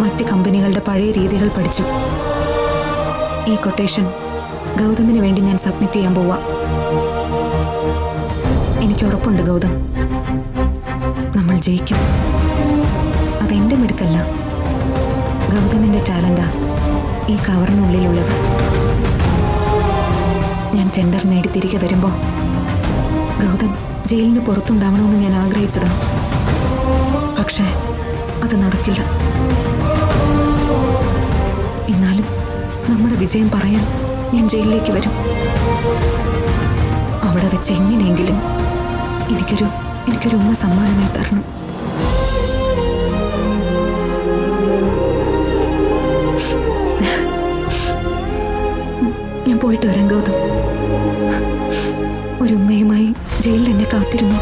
മറ്റ് കമ്പനികളുടെ പഴയ രീതികൾ പഠിച്ചു. ഈ കൊട്ടേഷൻ ഗൗതമിന് വേണ്ടി ഞാൻ സബ്മിറ്റ് ചെയ്യാൻ പോവാ. എനിക്ക് ഉറപ്പുണ്ട് ഗൗതം, നമ്മൾ ജയിക്കും. അതെന്റെ മിടുക്കല്ല, ഗൗതമിന്റെ ടാലന്റാ ഈ കവറിനുള്ളിലുള്ളത്. ഞാൻ ടെൻഡർ നേടി തിരികെ വരുമ്പോ ഗൗതം ജയിലിന് പുറത്തുണ്ടാവണമെന്ന് ഞാൻ ആഗ്രഹിച്ചതാ. പക്ഷേ അത് നടക്കില്ല. എന്നാലും നമ്മുടെ വിജയം പറയാൻ ഞാൻ ജയിലിലേക്ക് വരും. അവിടെ വെച്ച് എങ്ങനെയെങ്കിലും എനിക്കൊരു ഉമ്മ സമ്മാനമായി തരണം. ഞാൻ പോയിട്ട് വരാം ഗൗതം. ഒരു ഉമ്മയുമായി ജയിലിൽ എന്നെ കാത്തിരുന്നു.